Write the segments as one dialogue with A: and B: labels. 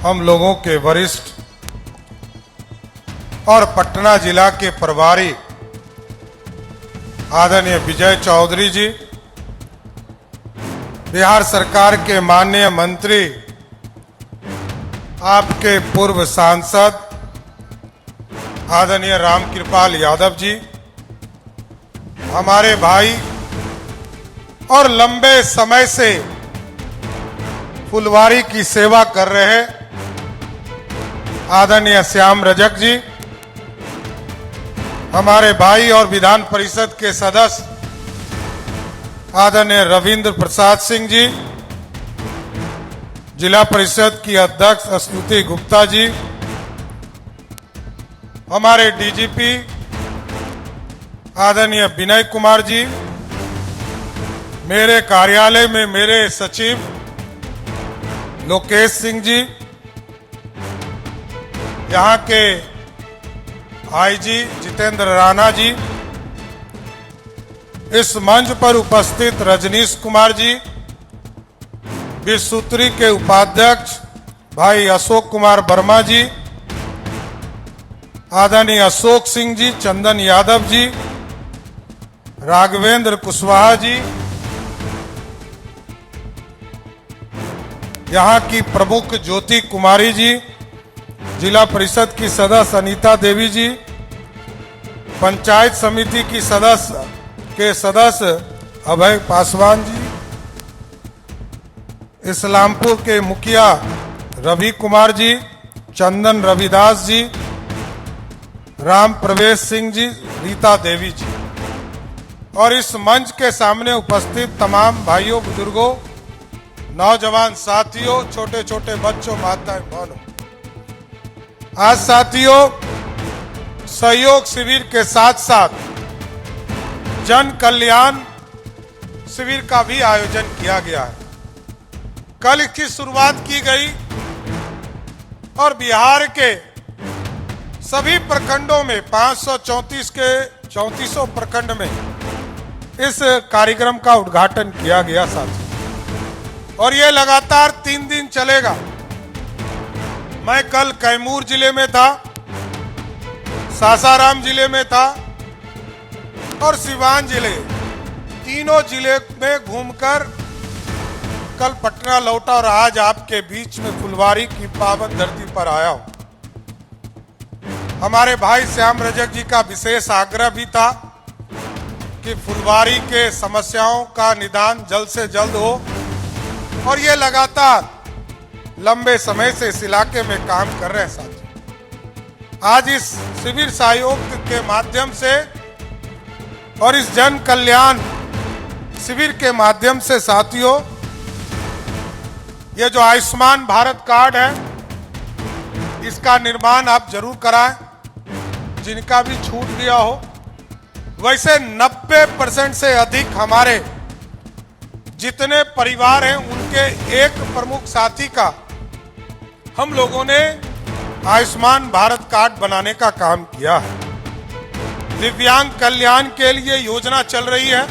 A: हम लोगों के वरिष्ठ और पटना जिला के प्रभारी आदरणीय विजय चौधरी जी, बिहार सरकार के माननीय मंत्री, आपके पूर्व सांसद आदरणीय रामकृपाल यादव जी, हमारे भाई और लंबे समय से फुलवारी की सेवा कर रहे आदरणीय श्याम रजक जी, हमारे भाई और विधान परिषद के सदस्य आदरणीय रविंद्र प्रसाद सिंह जी, जिला परिषद की अध्यक्ष स्तुति गुप्ता जी, हमारे डीजीपी आदरणीय विनय कुमार जी, मेरे कार्यालय में मेरे सचिव लोकेश सिंह जी, यहाँ के आईजी जितेंद्र राणा जी, इस मंच पर उपस्थित रजनीश कुमार जी, विश्व सूत्री के उपाध्यक्ष भाई अशोक कुमार वर्मा जी, आदरणीय अशोक सिंह जी, चंदन यादव जी, राघवेंद्र कुशवाहा जी, यहाँ की प्रमुख ज्योति कुमारी जी, जिला परिषद की सदस्य अनीता देवी जी, पंचायत समिति की सदस्य अभय पासवान जी, इस्लामपुर के मुखिया रवि कुमार जी, चंदन रविदास जी, राम प्रवेश सिंह जी, रीता देवी जी, और इस मंच के सामने उपस्थित तमाम भाइयों, बुजुर्गों, नौजवान साथियों, छोटे छोटे बच्चों, माताएं, बहनों, आज साथियों सहयोग शिविर के साथ साथ जन कल्याण शिविर का भी आयोजन किया गया है। कल इसकी शुरुआत की गई और बिहार के सभी प्रखंडों में 534 के 3400 प्रखंड में इस कार्यक्रम का उद्घाटन किया गया साथियों, और ये लगातार 3 दिन चलेगा। मैं कल कैमूर जिले में था, सासाराम जिले में था और सिवान जिले, तीनों जिले में घूमकर कल पटना लौटा और आज आपके बीच में फुलवारी की पावन धरती पर आया हूं। हमारे भाई श्याम रजक जी का विशेष आग्रह भी था कि फुलवारी के समस्याओं का निदान जल्द से जल्द हो, और ये लगातार लंबे समय से इस इलाके में काम कर रहे हैं साथियों। आज इस शिविर सहयोग के माध्यम से और इस जन कल्याण शिविर के माध्यम से साथियों, ये जो आयुष्मान भारत कार्ड है, इसका निर्माण आप जरूर कराएं, जिनका भी छूट गया हो। वैसे 90% से अधिक हमारे जितने परिवार हैं, उनके एक प्रमुख साथी का हम लोगों ने आयुष्मान भारत कार्ड बनाने का काम किया है। दिव्यांग कल्याण के लिए योजना चल रही है,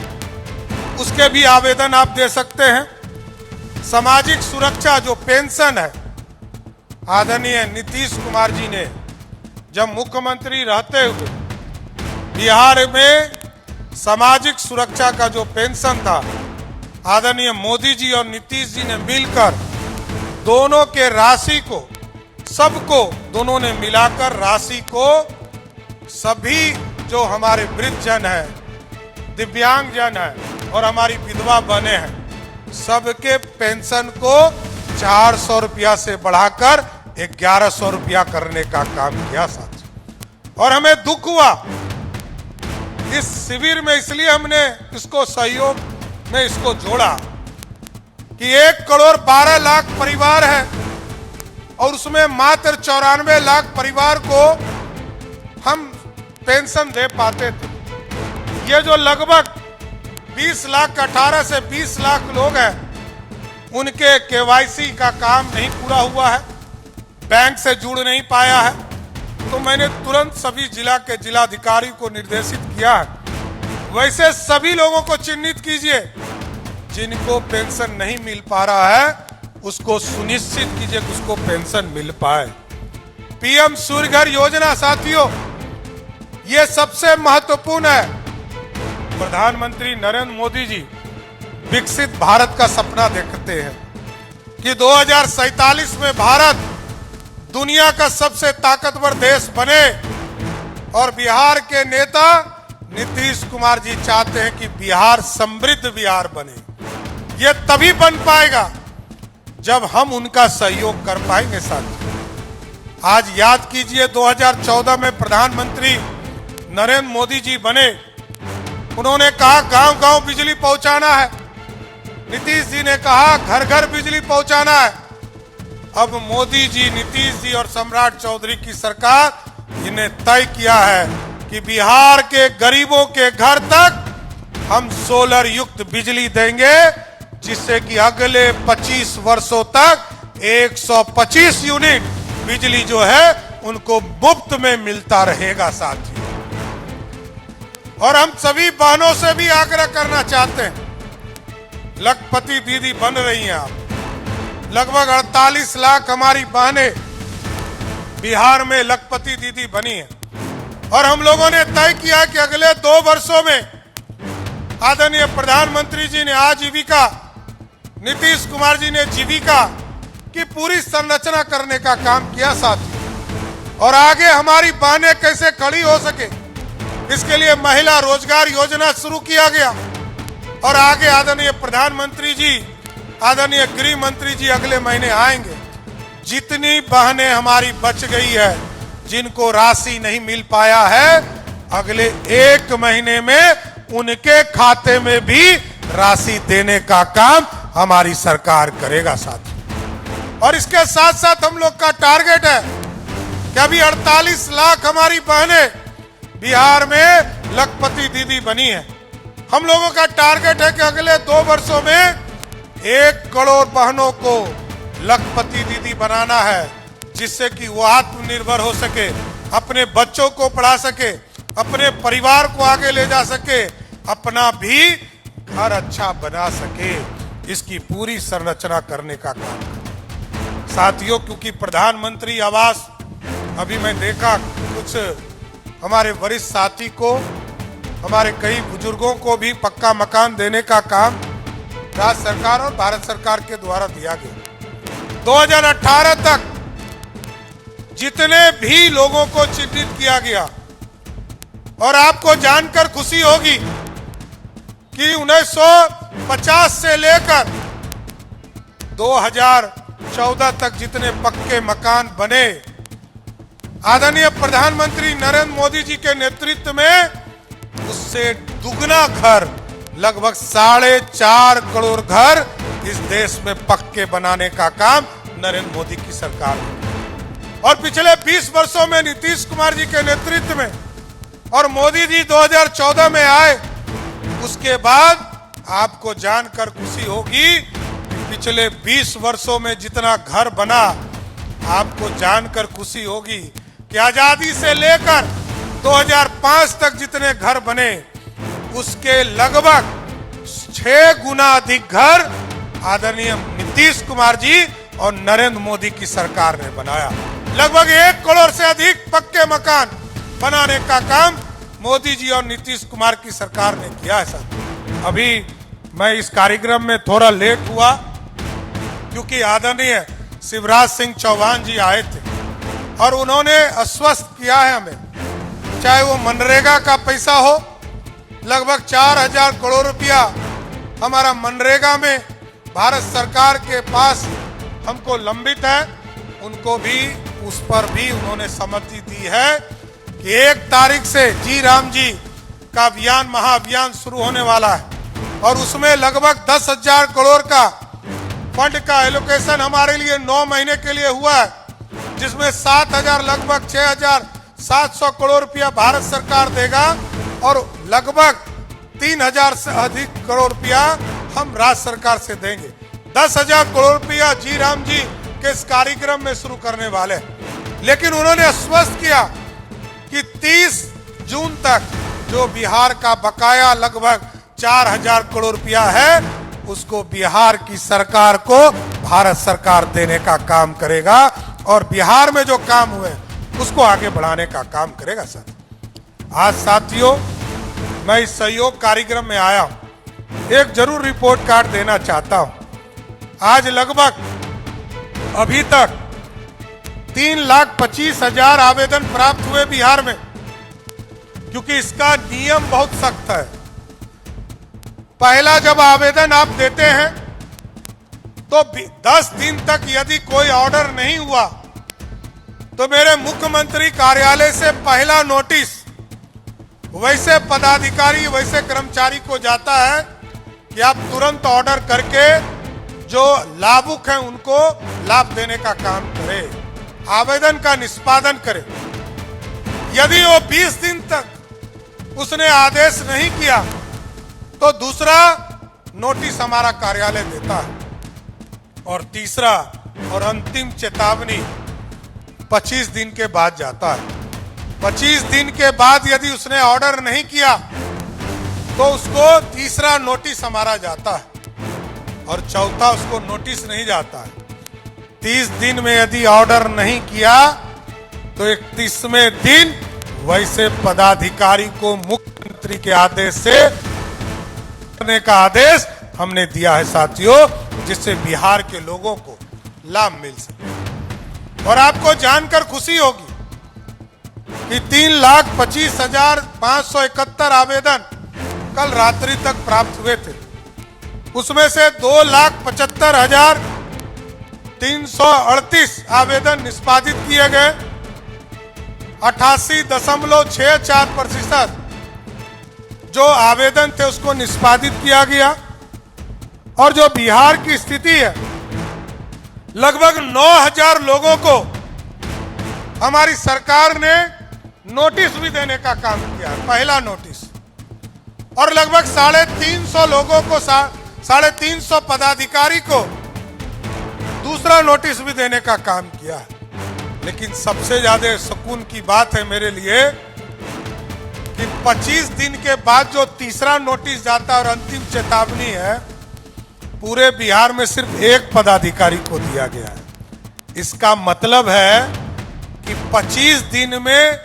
A: उसके भी आवेदन आप दे सकते हैं। सामाजिक सुरक्षा जो पेंशन है, आदरणीय नीतीश कुमार जी ने जब मुख्यमंत्री रहते हुए बिहार में सामाजिक सुरक्षा का जो पेंशन था, आदरणीय मोदी जी और नीतीश जी ने मिलकर दोनों के राशि को, सबको दोनों ने मिलाकर राशि को सभी जो हमारे वृद्ध जन है, दिव्यांग जन है और हमारी विधवा बने हैं, सबके पेंशन को 400 रुपया से बढ़ाकर 1100 रुपया करने का काम किया साथियों। और हमें दुख हुआ इस शिविर में, इसलिए हमने इसको सहयोग में इसको जोड़ा कि 1 करोड़ 12 लाख परिवार है और उसमें मात्र 94 लाख परिवार को हम पेंशन दे पाते थे। ये जो लगभग 20 लाख 18 से 20 लाख लोग हैं, उनके केवाईसी का काम नहीं पूरा हुआ है, बैंक से जुड़ नहीं पाया है। तो मैंने तुरंत सभी जिला के जिलाधिकारी को निर्देशित किया है, वैसे सभी लोगों को चिन्हित कीजिए जिनको पेंशन नहीं मिल पा रहा है, उसको सुनिश्चित कीजिए कि उसको पेंशन मिल पाए। पीएम सूर्य घर योजना साथियों, ये सबसे महत्वपूर्ण है। प्रधानमंत्री नरेंद्र मोदी जी विकसित भारत का सपना देखते हैं कि 2047 में भारत दुनिया का सबसे ताकतवर देश बने, और बिहार के नेता नीतीश कुमार जी चाहते हैं कि बिहार समृद्ध बिहार बने। यह तभी बन पाएगा जब हम उनका सहयोग कर पाएंगे साथियों। आज याद कीजिए 2014 में प्रधानमंत्री नरेंद्र मोदी जी बने, उन्होंने कहा गांव गांव बिजली पहुंचाना है। नीतीश जी ने कहा घर घर बिजली पहुंचाना है। अब मोदी जी, नीतीश जी और सम्राट चौधरी की सरकार इन्हें तय किया है कि बिहार के गरीबों के घर तक हम सोलर युक्त बिजली देंगे, जिससे कि अगले 25 वर्षों तक 125 यूनिट बिजली जो है उनको मुफ्त में मिलता रहेगा साथियों। और हम सभी बहनों से भी आग्रह करना चाहते हैं, लखपति दीदी बन रही हैं आप, लगभग 48 लाख हमारी बहनें बिहार में लखपति दीदी बनी हैं, और हम लोगों ने तय किया कि अगले 2 वर्षों में आदरणीय प्रधानमंत्री जी ने आजीविका, नीतीश कुमार जी ने जीविका की पूरी संरचना करने का काम किया साथियों। और आगे हमारी बहनें कैसे खड़ी हो सके, इसके लिए महिला रोजगार योजना शुरू किया गया। और आगे आदरणीय प्रधानमंत्री जी, आदरणीय गृह मंत्री जी अगले महीने आएंगे। जितनी बहनें हमारी बच गई है, जिनको राशि नहीं मिल पाया है, अगले 1 महीने में उनके खाते में भी राशि देने का काम हमारी सरकार करेगा साथियों। और इसके साथ साथ हम लोग का टारगेट है कि अभी 48 लाख हमारी बहनें बिहार में लखपति दीदी बनी है। हम लोगों का टारगेट है कि अगले 2 वर्षों में 1 करोड़ बहनों को लखपति दीदी बनाना है, जिससे कि वो आत्मनिर्भर हो सके, अपने बच्चों को पढ़ा सके, अपने परिवार को आगे ले जा सके, अपना भी घर अच्छा बना सके। इसकी पूरी संरचना करने का काम साथियों, क्योंकि प्रधानमंत्री आवास, अभी मैं देखा कुछ हमारे वरिष्ठ साथी को, हमारे कई बुजुर्गों को भी पक्का मकान देने का काम राज्य सरकार और भारत सरकार के द्वारा दिया गया। 2018 तक जितने भी लोगों को चिन्हित किया गया, और आपको जानकर खुशी होगी कि 1950 से लेकर 2014 तक जितने पक्के मकान बने, आदरणीय प्रधानमंत्री नरेंद्र मोदी जी के नेतृत्व में उससे दुगना घर, लगभग 4.5 करोड़ घर इस देश में पक्के बनाने का काम नरेंद्र मोदी की सरकार ने। और पिछले 20 वर्षों में नीतीश कुमार जी के नेतृत्व में, और मोदी जी 2014 में आए, उसके बाद आपको जानकर खुशी होगी कि पिछले 20 वर्षों में जितना घर बना, आपको जानकर खुशी होगी कि आजादी से लेकर 2005 तक जितने घर बने, उसके लगभग 6 गुना अधिक घर आदरणीय नीतीश कुमार जी और नरेंद्र मोदी की सरकार ने बनाया। लगभग 1 करोड़ से अधिक पक्के मकान बनाने का काम मोदी जी और नीतीश कुमार की सरकार ने किया है सर। अभी मैं इस कार्यक्रम में थोड़ा लेट हुआ, क्योंकि आदरणीय शिवराज सिंह चौहान जी आए थे, और उन्होंने आश्वस्त किया है हमें, चाहे वो मनरेगा का पैसा हो, लगभग 4000 करोड़ रुपया हमारा मनरेगा में भारत सरकार के पास हमको लंबित है, उनको भी, उस पर भी उन्होंने सहमति दी है कि 1 तारीख से जी राम जी का अभियान, महाअभियान शुरू होने वाला है, और उसमें लगभग 10,000 करोड़ का फंड का एलोकेशन हमारे लिए 9 महीने के लिए हुआ है, जिसमें 7,000 लगभग 6,700 करोड़ रुपया भारत सरकार देगा, और लगभग 3,000 से अधिक करोड़ रुपया हम राज्य सरकार से देंगे। 10,000 करोड़ रुपया जी राम जी के इस कार्यक्रम में शुरू करने वाले। लेकिन उन्होंने आश्वस्त किया कि 30 जून तक जो बिहार का बकाया लगभग 4,000 करोड़ रुपया है, उसको बिहार की सरकार को भारत सरकार देने का काम करेगा और बिहार में जो काम हुए उसको आगे बढ़ाने का काम करेगा। सर आज साथियों मैं इस सहयोग कार्यक्रम में आया हूं, एक जरूर रिपोर्ट कार्ड देना चाहता हूं। आज लगभग अभी तक 3,25,000 आवेदन प्राप्त हुए बिहार में, क्योंकि इसका नियम बहुत सख्त है। पहला जब आवेदन आप देते हैं तो 10 दिन तक यदि कोई ऑर्डर नहीं हुआ तो मेरे मुख्यमंत्री कार्यालय से पहला नोटिस वैसे पदाधिकारी वैसे कर्मचारी को जाता है कि आप तुरंत ऑर्डर करके जो लाभुक हैं उनको लाभ देने का काम करें, आवेदन का निष्पादन करें। यदि वो 20 दिन तक उसने आदेश नहीं किया तो दूसरा नोटिस हमारा कार्यालय देता है और तीसरा और अंतिम चेतावनी 25 दिन के बाद जाता है। 25 दिन के बाद यदि उसने ऑर्डर नहीं किया तो उसको तीसरा नोटिस हमारा जाता है और चौथा उसको नोटिस नहीं जाता है। 30 दिन में यदि ऑर्डर नहीं किया तो 31वें दिन वैसे पदाधिकारी को मुख्यमंत्री के आदेश से करने का आदेश हमने दिया है साथियों, जिससे बिहार के लोगों को लाभ मिल सके। और आपको जानकर खुशी होगी कि 3,25,571 आवेदन कल रात्रि तक प्राप्त हुए थे। उसमें से 2,75,338 आवेदन निष्पादित किए गए। 88.64% जो आवेदन थे उसको निष्पादित किया गया। और जो बिहार की स्थिति है, लगभग 9,000 लोगों को हमारी सरकार ने नोटिस भी देने का काम किया है, पहला नोटिस। और लगभग 350 लोगों को 350 पदाधिकारी को दूसरा नोटिस भी देने का काम किया है। लेकिन सबसे ज्यादा सुकून की बात है मेरे लिए कि 25 दिन के बाद जो तीसरा नोटिस जाता है और अंतिम चेतावनी है, पूरे बिहार में सिर्फ एक पदाधिकारी को दिया गया है। इसका मतलब है कि 25 दिन में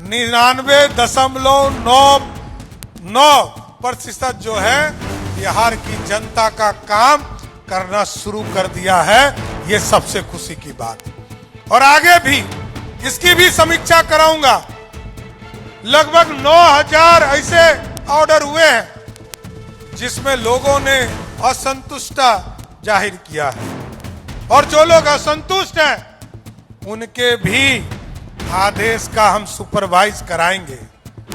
A: 99.99% जो है बिहार की जनता का काम करना शुरू कर दिया है। ये सबसे खुशी की बात है। और आगे भी इसकी भी समीक्षा कराऊंगा। लगभग 9,000 ऐसे ऑर्डर हुए हैं जिसमें लोगों ने असंतुष्टता जाहिर किया है और जो लोग असंतुष्ट हैं उनके भी आदेश का हम सुपरवाइज कराएंगे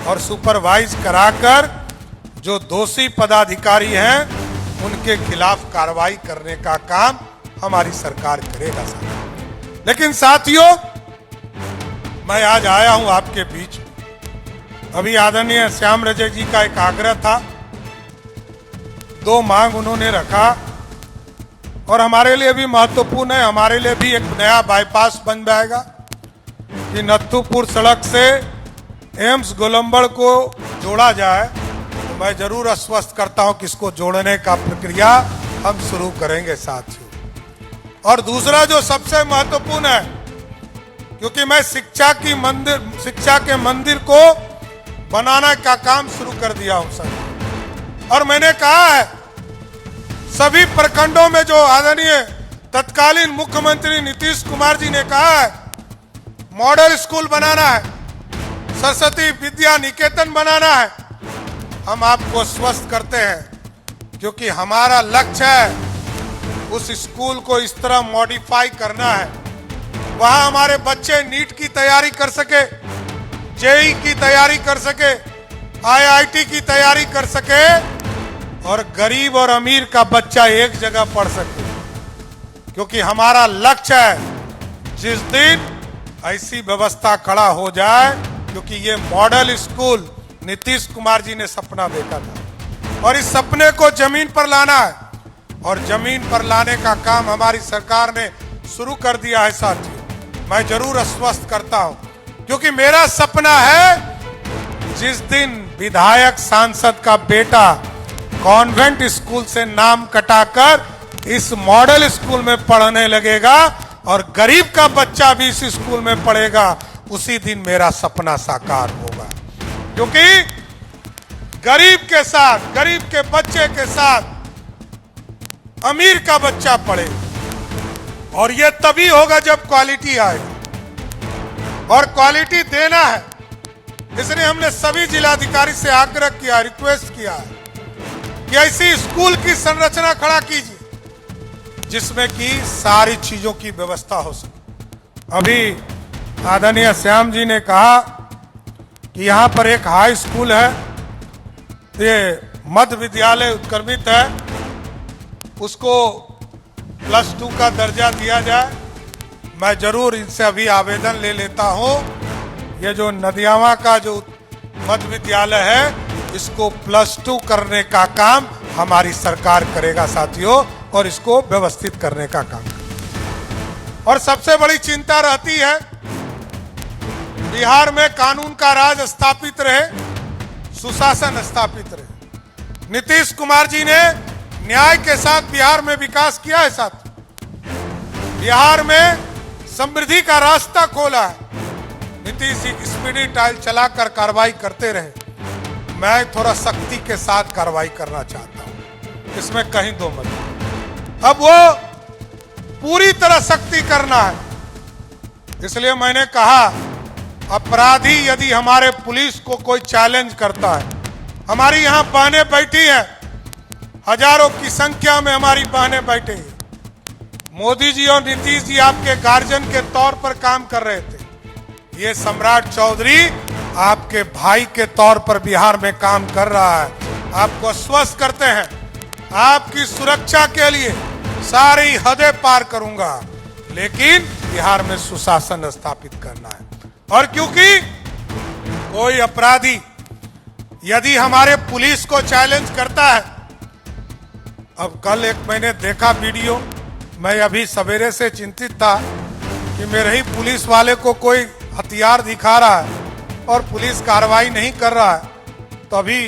A: और सुपरवाइज कराकर जो दोषी पदाधिकारी हैं उनके खिलाफ कार्रवाई करने का काम हमारी सरकार करेगा। लेकिन साथियों मैं आज आया हूं आपके बीच। अभी आदरणीय श्याम रजक जी का एक आग्रह था, 2 मांग उन्होंने रखा और हमारे लिए भी महत्वपूर्ण है। हमारे लिए भी एक नया बाईपास बन जाएगा कि नत्थुपुर सड़क से एम्स गोलंबर को जोड़ा जाए। तो मैं जरूर आश्वस्त करता हूं कि इसको जोड़ने का प्रक्रिया हम शुरू करेंगे साथियों। और दूसरा जो सबसे महत्वपूर्ण है, क्योंकि मैं शिक्षा के मंदिर को बनाने का काम शुरू कर दिया हूं सर। और मैंने कहा है सभी प्रखंडों में जो आदरणीय तत्कालीन मुख्यमंत्री नीतीश कुमार जी ने कहा है मॉडल स्कूल बनाना है, सरस्वती विद्या निकेतन बनाना है, हम आपको स्वस्थ करते हैं। क्योंकि हमारा लक्ष्य है उस स्कूल को इस तरह मॉडिफाई करना है, वहां हमारे बच्चे नीट की तैयारी कर सके, जेई की तैयारी कर सके, आईआईटी की तैयारी कर सके और गरीब और अमीर का बच्चा एक जगह पढ़ सके। क्योंकि हमारा लक्ष्य है जिस दिन ऐसी व्यवस्था खड़ा हो जाए, क्योंकि ये मॉडल स्कूल नीतीश कुमार जी ने सपना देखा था और इस सपने को जमीन पर लाना है और जमीन पर लाने का काम हमारी सरकार ने शुरू कर दिया है साथियों। मैं जरूर आश्वस्त करता हूं क्योंकि मेरा सपना है जिस दिन विधायक सांसद का बेटा कॉन्वेंट स्कूल से नाम कटाकर इस मॉडल स्कूल में पढ़ने लगेगा और गरीब का बच्चा भी इस स्कूल में पढ़ेगा, उसी दिन मेरा सपना साकार होगा। क्योंकि गरीब के साथ, गरीब के बच्चे के साथ अमीर का बच्चा पढ़े, और यह तभी होगा जब क्वालिटी आएगी, और क्वालिटी देना है। इसलिए हमने सभी जिलाधिकारी से आग्रह किया, रिक्वेस्ट किया है कि ऐसी स्कूल की संरचना खड़ा कीजिए जिसमें कि सारी चीजों की व्यवस्था हो सके। अभी आदरणीय श्याम जी ने कहा कि यहां पर एक हाई स्कूल है, ये मध्य विद्यालय उत्क्रमित है, उसको +2 का दर्जा दिया जाए। मैं जरूर इनसे अभी आवेदन ले लेता हूं। ये जो नदियावा का जो मध्य विद्यालय है, इसको +2 करने का काम हमारी सरकार करेगा साथियों, और इसको व्यवस्थित करने का काम करेगा। और सबसे बड़ी चिंता रहती है बिहार में कानून का राज स्थापित रहे, सुशासन स्थापित रहे। नीतीश कुमार जी ने न्याय के साथ बिहार में विकास किया है साथ, बिहार में समृद्धि का रास्ता खोला है। नीतीश जी स्पीडी ट्रायल चलाकर कार्रवाई करते रहे। मैं थोड़ा सख्ती के साथ कार्रवाई करना चाहता हूं, इसमें कहीं दो मत। अब वो पूरी तरह सख्ती करना है। इसलिए मैंने कहा, अपराधी यदि हमारे पुलिस को कोई चैलेंज करता है, हमारी यहां बहनें बैठी हैं, हजारों की संख्या में हमारी बहनें बैठी हैं। मोदी जी और नीतीश जी आपके गार्जियन के तौर पर काम कर रहे थे, ये सम्राट चौधरी आपके भाई के तौर पर बिहार में काम कर रहा है। आपको आश्वस्त करते हैं, आपकी सुरक्षा के लिए सारी हदें पार करूंगा, लेकिन बिहार में सुशासन स्थापित करना है। और क्योंकि कोई अपराधी यदि हमारे पुलिस को चैलेंज करता है, अब कल एक मैंने देखा वीडियो, मैं अभी सवेरे से चिंतित था कि मेरे ही पुलिस वाले को कोई हथियार दिखा रहा है और पुलिस कार्रवाई नहीं कर रहा है, तो अभी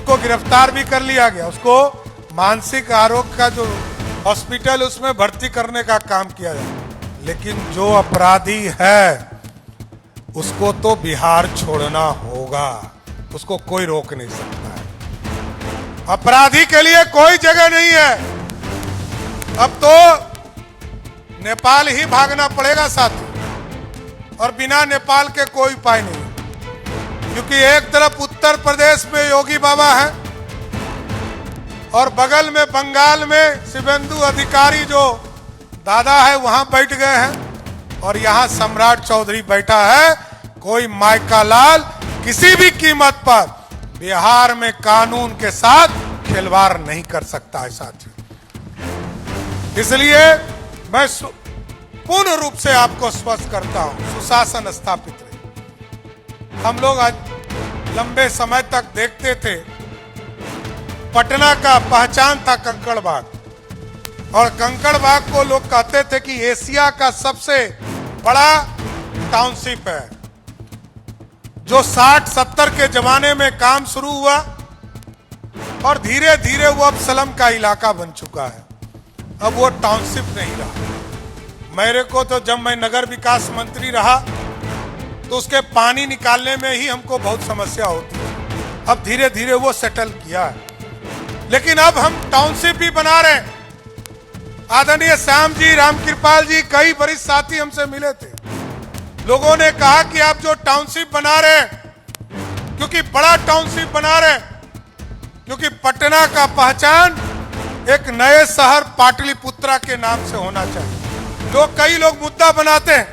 A: को गिरफ्तार भी कर लिया गया। उसको मानसिक आरोग्य का जो हॉस्पिटल उसमें भर्ती करने का काम किया जाए, लेकिन जो अपराधी है उसको तो बिहार छोड़ना होगा, उसको कोई रोक नहीं सकता है। अपराधी के लिए कोई जगह नहीं है। अब तो नेपाल ही भागना पड़ेगा साथी, और बिना नेपाल के कोई उपाय नहीं, क्योंकि एक तरफ उत्तर प्रदेश में योगी बाबा है और बगल में बंगाल में शिवेंदु अधिकारी जो दादा है वहां बैठ गए हैं, और यहां सम्राट चौधरी बैठा है। कोई माइका लाल किसी भी कीमत पर बिहार में कानून के साथ खिलवाड़ नहीं कर सकता है साथियों। इसलिए मैं पूर्ण रूप से आपको स्पष्ट करता हूं, सुशासन स्थापित रहे। हम लोग आज लंबे समय तक देखते थे, पटना का पहचान था कंकड़बाग, और कंकड़बाग को लोग कहते थे कि एशिया का सबसे बड़ा टाउनशिप है। जो 60-70 के जमाने में काम शुरू हुआ और धीरे धीरे वो अब स्लम का इलाका बन चुका है। अब वो टाउनशिप नहीं रहा। मेरे को तो जब मैं नगर विकास मंत्री रहा तो उसके पानी निकालने में ही हमको बहुत समस्या होती है। अब धीरे धीरे वो सेटल किया है, लेकिन अब हम टाउनशिप भी बना रहे हैं। आदरणीय श्याम जी, रामकृपाल जी, कई वरिष्ठ साथी हमसे मिले थे। लोगों ने कहा कि आप जो टाउनशिप बना रहे हैं, क्योंकि बड़ा टाउनशिप बना रहे हैं, क्योंकि पटना का पहचान एक नए शहर पाटलिपुत्रा के नाम से होना चाहिए। लोग कई लोग मुद्दा बनाते हैं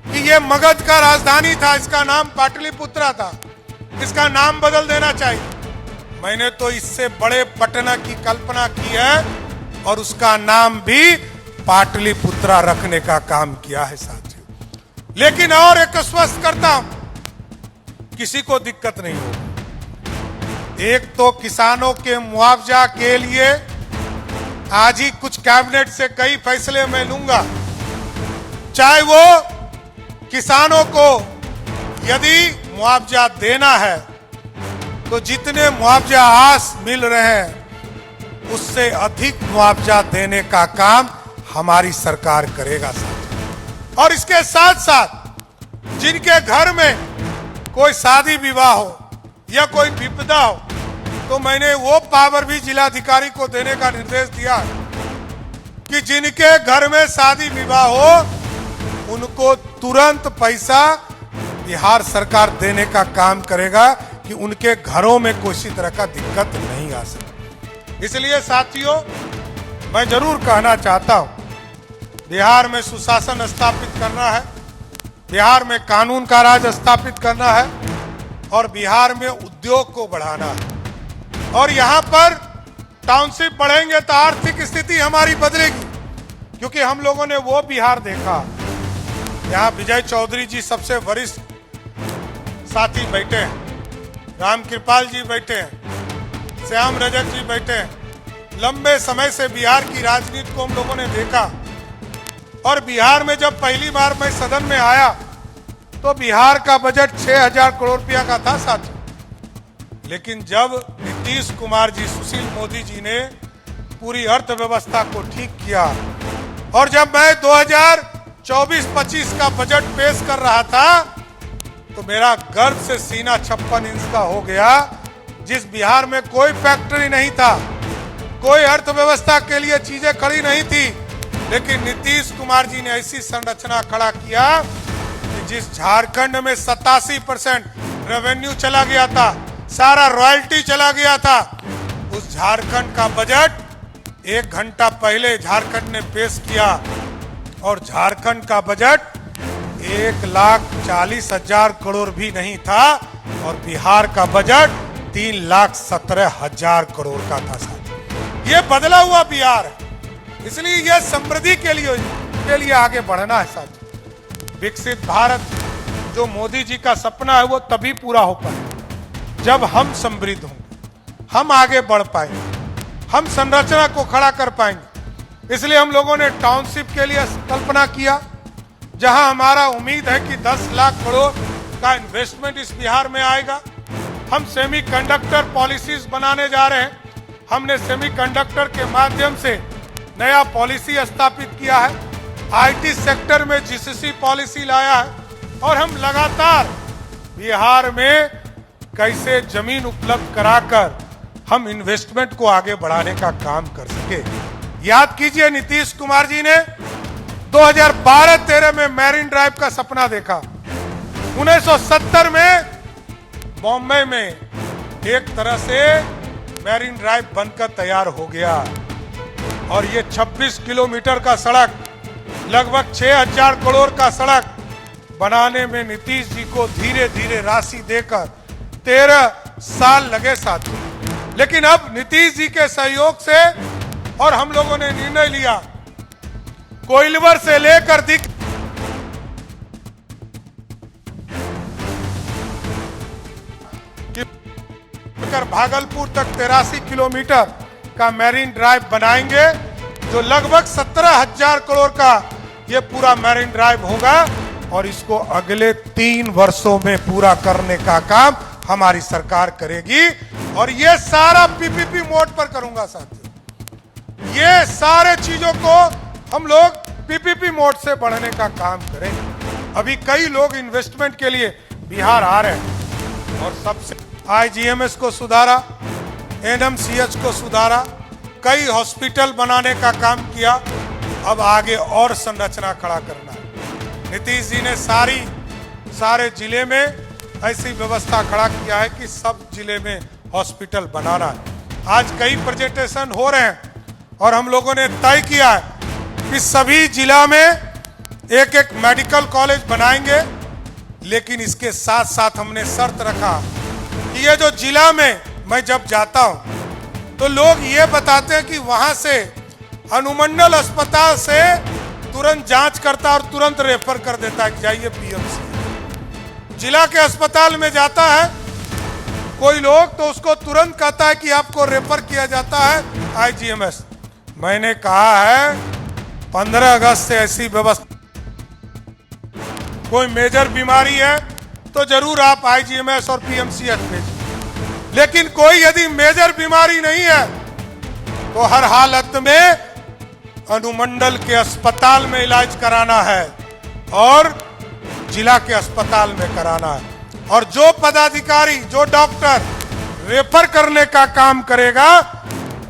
A: कि ये मगध का राजधानी था, इसका नाम पाटलिपुत्रा था, इसका नाम बदल देना चाहिए। मैंने तो इससे बड़े पटना की कल्पना की है और उसका नाम भी पाटलिपुत्रा रखने का काम किया है साथियों। लेकिन और एक स्पष्ट करता हूं, किसी को दिक्कत नहीं होगी। एक तो किसानों के मुआवजा के लिए आज ही कुछ कैबिनेट से कई फैसले मैं लूंगा, चाहे वो किसानों को यदि मुआवजा देना है तो जितने मुआवजा आज मिल रहे हैं उससे अधिक मुआवजा देने का काम हमारी सरकार करेगा साथियों। और इसके साथ साथ जिनके घर में कोई शादी विवाह हो या कोई विपदा हो तो मैंने वो पावर भी जिलाधिकारी को देने का निर्देश दिया कि जिनके घर में शादी विवाह हो उनको तुरंत पैसा बिहार सरकार देने का काम करेगा कि उनके घरों में किसी तरह का दिक्कत नहीं आ सके। इसलिए साथियों मैं जरूर कहना चाहता हूं, बिहार में सुशासन स्थापित करना है, बिहार में कानून का राज स्थापित करना है और बिहार में उद्योग को बढ़ाना है। और यहां पर टाउनशिप बढ़ेंगे तो आर्थिक स्थिति हमारी बदलेगी, क्योंकि हम लोगों ने वो बिहार देखा। यहां विजय चौधरी जी सबसे वरिष्ठ साथी बैठे हैं, राम कृपाल जी बैठे हैं, श्याम रजक जी बैठे हैं। लंबे समय से बिहार की राजनीति को हम लोगों ने देखा और बिहार में जब पहली बार मैं सदन में आया तो बिहार का बजट 6,000 करोड़ रुपया का था साथियों। लेकिन जब नीतीश कुमार जी, सुशील मोदी जी ने पूरी अर्थव्यवस्था को ठीक किया और जब मैं 2024-25 का बजट पेश कर रहा था तो मेरा गर्व से सीना 56 इंच का हो गया। जिस बिहार में कोई फैक्ट्री नहीं था, कोई अर्थव्यवस्था के लिए चीजें खड़ी नहीं थी, लेकिन नीतीश कुमार जी ने ऐसी संरचना खड़ा किया कि जिस झारखंड में 87% रेवेन्यू चला गया था, सारा रॉयल्टी चला गया था, उस झारखंड का बजट 1 घंटा पहले झारखंड ने पेश किया और झारखंड का बजट 1,40,000 करोड़ भी नहीं था और बिहार का बजट 3,17,000 करोड़ का था साथ। ये बदला हुआ बिहार है, इसलिए यह समृद्धि के लिए आगे बढ़ना है साथ। विकसित भारत जो मोदी जी का सपना है वो तभी पूरा हो पाए जब हम समृद्ध होंगे, हम आगे बढ़ पाएंगे, हम संरचना को खड़ा कर पाएंगे। इसलिए हम लोगों ने टाउनशिप के लिए कल्पना किया, जहां हमारा उम्मीद है कि 10 लाख करोड़ का इन्वेस्टमेंट इस बिहार में आएगा। हम सेमीकंडक्टर पॉलिसीज बनाने जा रहे हैं। हमने सेमीकंडक्टर के माध्यम से नया पॉलिसी स्थापित किया है, आईटी सेक्टर में जीसीसी पॉलिसी लाया है और हम लगातार बिहार में कैसे जमीन उपलब्ध कराकर हम इन्वेस्टमेंट को आगे बढ़ाने का काम कर सके। याद कीजिए, नीतीश कुमार जी ने 2012-13 में मैरीन ड्राइव का सपना देखा। 1970 में बॉम्बे में एक तरह से मैरीन ड्राइव बनकर तैयार हो गया और ये 26 किलोमीटर का सड़क, लगभग 6,000 करोड़ का सड़क बनाने में नीतीश जी को धीरे धीरे राशि देकर 13 साल लगे साथियों। लेकिन अब नीतीश जी के सहयोग से और हम लोगों ने निर्णय लिया, कोइलवर से लेकर भागलपुर तक 83 किलोमीटर का मैरीन ड्राइव बनाएंगे, जो लगभग 17,000 करोड़ का ये पूरा मैरीन ड्राइव होगा और इसको अगले 3 वर्षों में पूरा करने का काम हमारी सरकार करेगी। और ये सारा पीपीपी मोड पर करूंगा साथियों। ये सारे चीजों को हम लोग पीपीपी मोड से बढ़ने का काम करेंगे। अभी कई लोग इन्वेस्टमेंट के लिए बिहार आ रहे हैं और सबसे आईजीएमएस को सुधारा, एनएमसीएच को सुधारा, कई हॉस्पिटल बनाने का काम किया। अब आगे और संरचना खड़ा करना है। नीतीश जी ने सारे जिले में ऐसी व्यवस्था खड़ा किया है कि सब जिले में हॉस्पिटल बनाना है। आज कई प्रेजेंटेशन हो रहे हैं और हम लोगों ने तय किया है कि सभी जिला में एक मेडिकल कॉलेज बनाएंगे। लेकिन इसके साथ साथ हमने शर्त रखा कि ये जो जिला में मैं जब जाता हूं तो लोग ये बताते हैं कि वहां से अनुमंडल अस्पताल से तुरंत जांच करता और तुरंत रेफर कर देता है कि जाइए पीएमसी। जिला के अस्पताल में जाता है कोई लोग तो उसको तुरंत कहता है कि आपको रेफर किया जाता है आईजीएमएस। मैंने कहा है 15 अगस्त से ऐसी व्यवस्था, कोई मेजर बीमारी है तो जरूर आप आईजीएमएस और पीएमसीएच भेजिए। लेकिन कोई यदि मेजर बीमारी नहीं है तो हर हालत में अनुमंडल के अस्पताल में इलाज कराना है और जिला के अस्पताल में कराना है। और जो पदाधिकारी, जो डॉक्टर रेफर करने का काम करेगा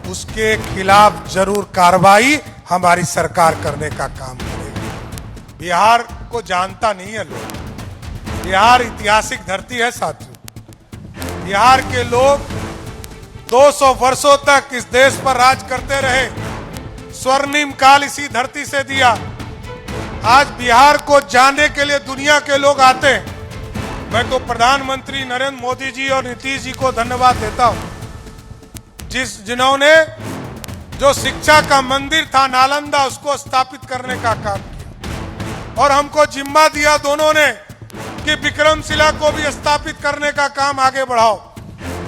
A: उसके खिलाफ जरूर कार्रवाई हमारी सरकार करने का काम करेगी। बिहार को जानता नहीं है लोग। बिहार ऐतिहासिक धरती है साथियों। बिहार के लोग 200 वर्षों तक इस देश पर राज करते रहे। स्वर्णिम काल इसी धरती से दिया। आज बिहार को जानने के लिए दुनिया के लोग आते हैं। मैं तो प्रधानमंत्री नरेंद्र मोदी जी और नीतीश जी को धन्यवाद देता हूं, जिन्होंने जो शिक्षा का मंदिर था नालंदा उसको स्थापित करने का काम किया और हमको जिम्मा दिया दोनों ने कि विक्रमशिला को भी स्थापित करने का काम आगे बढ़ाओ।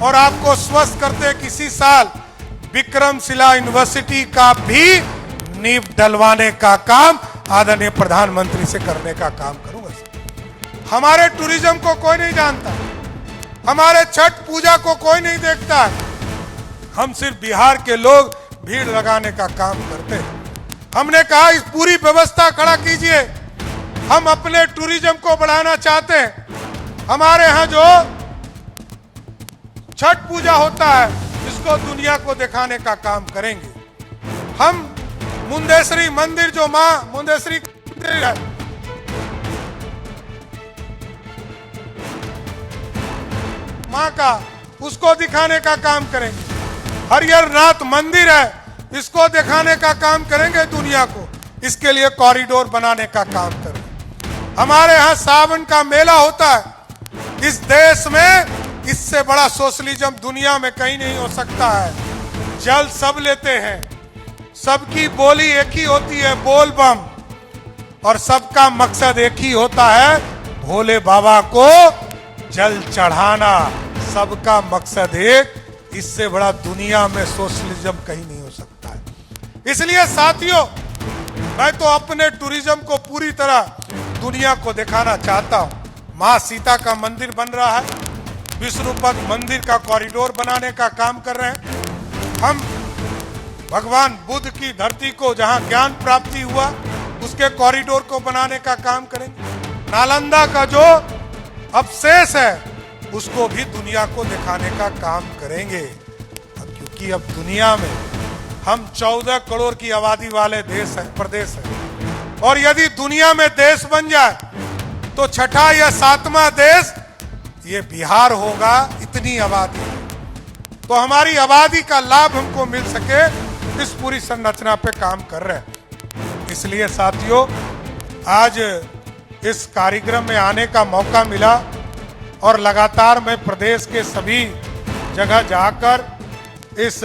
A: और आपको स्वस्थ करते किसी साल विक्रमशिला यूनिवर्सिटी का भी नींव डलवाने का काम आदरणीय प्रधानमंत्री से करने का काम करूंगा। हमारे टूरिज्म को कोई नहीं जानता, हमारे छठ पूजा को कोई नहीं देखता। हम सिर्फ बिहार के लोग भीड़ लगाने का काम करते हैं। हमने कहा इस पूरी व्यवस्था खड़ा कीजिए। हम अपने टूरिज्म को बढ़ाना चाहते हैं। हमारे यहाँ जो छठ पूजा होता है इसको दुनिया को दिखाने का काम करेंगे। हम मुंडेश्वरी मंदिर, जो मां मुंडेश्वरी मंदिर है, मां का, उसको दिखाने का काम करेंगे। हरिहरनाथ मंदिर है, इसको दिखाने का काम करेंगे दुनिया को। इसके लिए कॉरिडोर बनाने का काम करेंगे। हमारे यहाँ सावन का मेला होता है। इस देश में इससे बड़ा सोशलिज्म दुनिया में कहीं नहीं हो सकता है। जल सब लेते हैं, सबकी बोली एक ही होती है, बोल बम, और सबका मकसद एक ही होता है, भोले बाबा को जल चढ़ाना। सबका मकसद एक। इससे बड़ा दुनिया में सोशलिज्म कहीं नहीं हो सकता है। इसलिए साथियों, मैं तो अपने टूरिज्म को पूरी तरह दुनिया को दिखाना चाहता हूं। मां सीता का मंदिर बन रहा है, विष्णुपद मंदिर का कॉरिडोर बनाने का काम कर रहे हैं। हम भगवान बुद्ध की धरती को, जहां ज्ञान प्राप्ति हुआ, उसके कॉरिडोर को बनाने का काम करेंगे। नालंदा का जो अवशेष है उसको भी दुनिया को दिखाने का काम करेंगे। क्योंकि अब दुनिया में हम 14 करोड़ की आबादी वाले प्रदेश है। और यदि दुनिया में देश बन जाए तो छठा या सातवां देश ये बिहार होगा। इतनी आबादी है। तो हमारी आबादी का लाभ हमको मिल सके, इस पूरी संरचना पे काम कर रहे हैं। इसलिए साथियों, आज इस कार्यक्रम में आने का मौका मिला और लगातार मैं प्रदेश के सभी जगह जाकर इस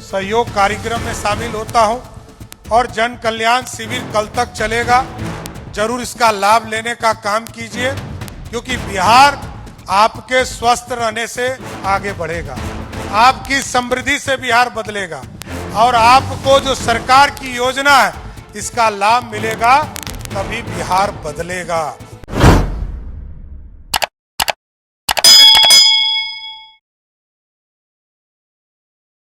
A: सहयोग कार्यक्रम में शामिल होता हूं। और जन कल्याण शिविर कल तक चलेगा। जरूर इसका लाभ लेने का काम कीजिए, क्योंकि बिहार आपके स्वस्थ रहने से आगे बढ़ेगा। आपकी समृद्धि से बिहार बदलेगा और आपको जो सरकार की योजना है इसका लाभ मिलेगा, तभी बिहार बदलेगा।